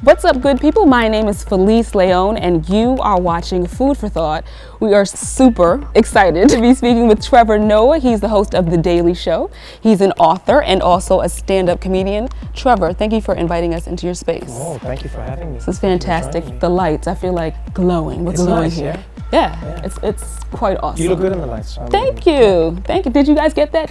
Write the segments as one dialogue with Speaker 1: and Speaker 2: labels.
Speaker 1: What's up, good people? My name is Felice Leon, and you are watching Food for Thought. We are super excited to be speaking with Trevor Noah. He's the host of The Daily Show. He's an author and also a stand-up comedian. Trevor, thank you for inviting us into your space.
Speaker 2: Oh, thank you for having me.
Speaker 1: This is fantastic. The lights, I feel like glowing. We're glowing
Speaker 2: nice,
Speaker 1: here. Yeah. It's quite awesome.
Speaker 2: You look good in the lights.
Speaker 1: Thank you. Did you guys get that?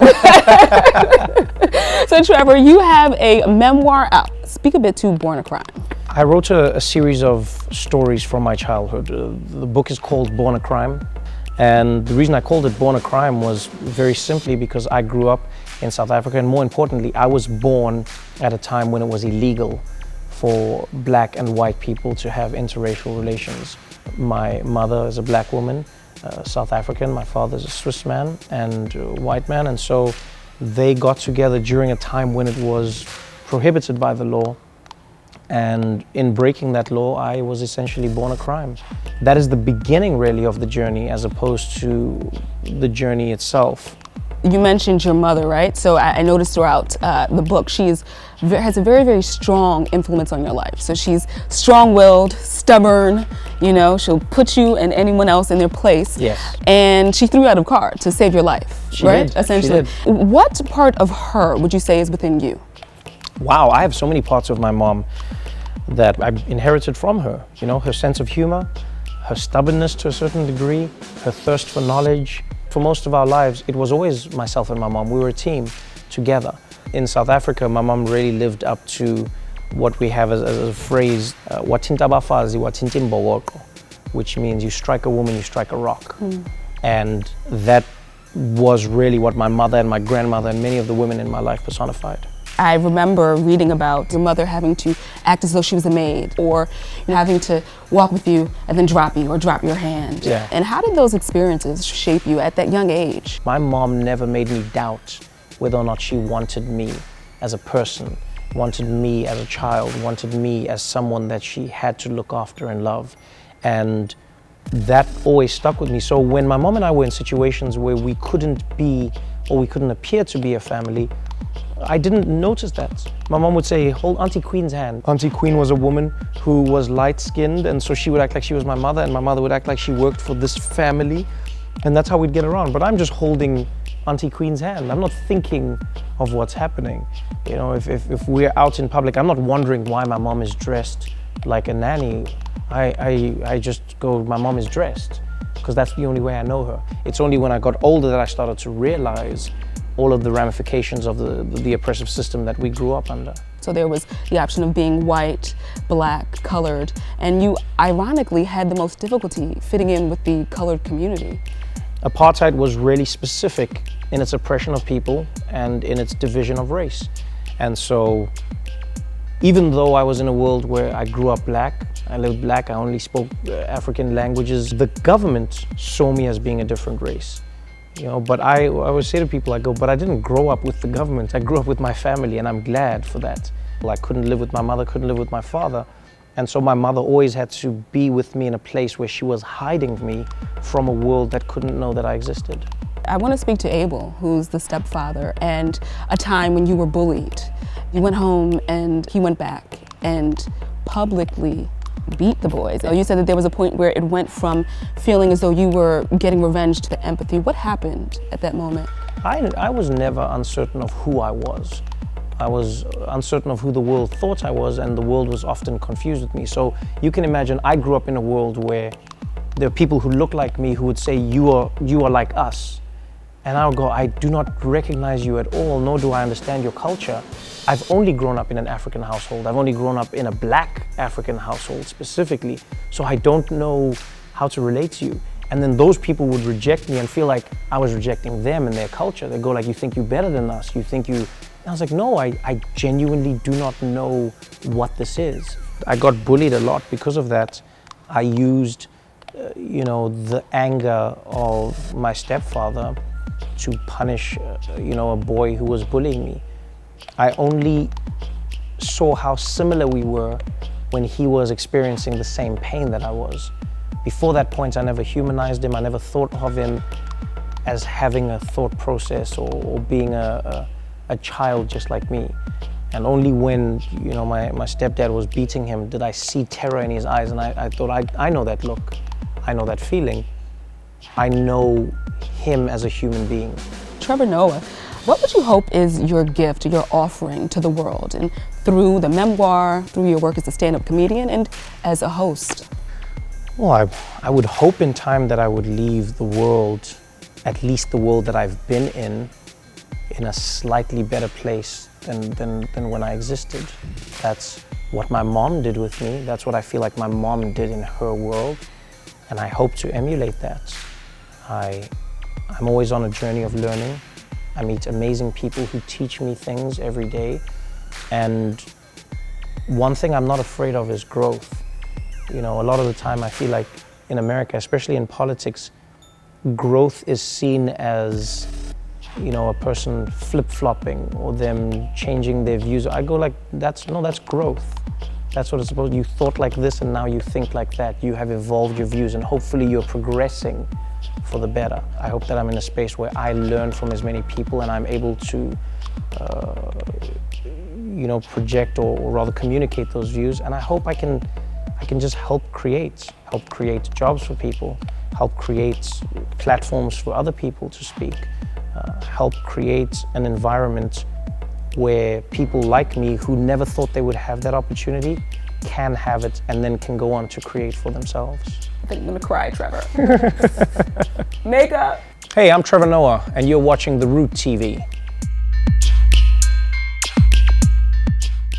Speaker 1: So Trevor, you have a memoir out. Speak a bit to Born a Crime.
Speaker 2: I wrote a series of stories from my childhood. The book is called Born a Crime. And the reason I called it Born a Crime was very simply because I grew up in South Africa, and more importantly, I was born at a time when it was illegal for black and white people to have interracial relations. My mother is a black woman, South African. My father is a Swiss man and a white man. And so they got together during a time when it was prohibited by the law. And in breaking that law, I was essentially born a crime. That is the beginning, really, of the journey, as opposed to the journey itself.
Speaker 1: You mentioned your mother, right? So I noticed throughout the book, she has a very, very strong influence on your life. So she's strong-willed, stubborn, she'll put you and anyone else in their place.
Speaker 2: Yes.
Speaker 1: And she threw you out of a car to save your life, right?
Speaker 2: Did.
Speaker 1: Essentially.
Speaker 2: She did.
Speaker 1: What part of her would you say is within you?
Speaker 2: Wow, I have so many parts of my mom that I inherited from her. Her sense of humor, her stubbornness to a certain degree, her thirst for knowledge. For most of our lives, it was always myself and my mom. We were a team together. In South Africa, my mom really lived up to what we have as a phrase, "Wathinta abafazi, wathinta imbokotho," which means you strike a woman, you strike a rock. And that was really what my mother and my grandmother and many of the women in my life personified.
Speaker 1: I remember reading about your mother having to act as though she was a maid, or having to walk with you and then drop you or drop your hand.
Speaker 2: Yeah.
Speaker 1: And how did those experiences shape you at that young age?
Speaker 2: My mom never made me doubt whether or not she wanted me as a person, wanted me as a child, wanted me as someone that she had to look after and love. And that always stuck with me. So when my mom and I were in situations where we couldn't be, or we couldn't appear to be a family, I didn't notice that. My mom would say, "Hold Auntie Queen's hand." Auntie Queen was a woman who was light-skinned, and so she would act like she was my mother, and my mother would act like she worked for this family, and that's how we'd get around. But I'm just holding Auntie Queen's hand. I'm not thinking of what's happening. If we're out in public, I'm not wondering why my mom is dressed like a nanny. I just go, my mom is dressed, because that's the only way I know her. It's only when I got older that I started to realize all of the ramifications of the oppressive system that we grew up under.
Speaker 1: So there was the option of being white, black, colored, and you ironically had the most difficulty fitting in with the colored community.
Speaker 2: Apartheid was really specific in its oppression of people and in its division of race. And so even though I was in a world where I grew up black, I lived black, I only spoke African languages, the government saw me as being a different race. But I always say to people, but I didn't grow up with the government. I grew up with my family, and I'm glad for that. I couldn't live with my mother, couldn't live with my father. And so my mother always had to be with me in a place where she was hiding me from a world that couldn't know that I existed.
Speaker 1: I want to speak to Abel, who's the stepfather, and a time when you were bullied. You went home and he went back and publicly beat the boys. You said that there was a point where it went from feeling as though you were getting revenge to the empathy. What happened at that moment?
Speaker 2: I was never uncertain of who I was. I was uncertain of who the world thought I was, and the world was often confused with me. So you can imagine, I grew up in a world where there are people who look like me who would say, you are like us. And I would go, I do not recognize you at all, nor do I understand your culture. I've only grown up in an African household. I've only grown up in a black African household specifically. So I don't know how to relate to you. And then those people would reject me and feel like I was rejecting them and their culture. They go like, you think you're better than us? You think you... And I was like, no, I genuinely do not know what this is. I got bullied a lot because of that. I used, the anger of my stepfather to punish, a boy who was bullying me. I only saw how similar we were when he was experiencing the same pain that I was. Before that point, I never humanized him. I never thought of him as having a thought process or being a child just like me. And only when, you know, my stepdad was beating him did I see terror in his eyes, and I thought, I know that look, I know that feeling. I know him as a human being.
Speaker 1: Trevor Noah, what would you hope is your gift, your offering to the world, and through the memoir, through your work as a stand-up comedian, and as a host?
Speaker 2: Well, I would hope in time that I would leave the world, at least the world that I've been in a slightly better place than when I existed. That's what my mom did with me. That's what I feel like my mom did in her world. And I hope to emulate that. I'm always on a journey of learning. I meet amazing people who teach me things every day. And one thing I'm not afraid of is growth. You know, a lot of the time I feel like in America, especially in politics, growth is seen as, you know, a person flip-flopping or them changing their views. I go like, that's growth. That's what it's supposed to be. You thought like this and now you think like that. You have evolved your views and hopefully you're progressing for the better. I hope that I'm in a space where I learn from as many people and I'm able to, you know, project or rather communicate those views. And I hope I can just help create jobs for people, help create platforms for other people to speak, help create an environment where people like me who never thought they would have that opportunity can have it and then can go on to create for themselves.
Speaker 1: I think I'm gonna cry, Trevor. Makeup.
Speaker 2: Hey, I'm Trevor Noah and you're watching The Root TV.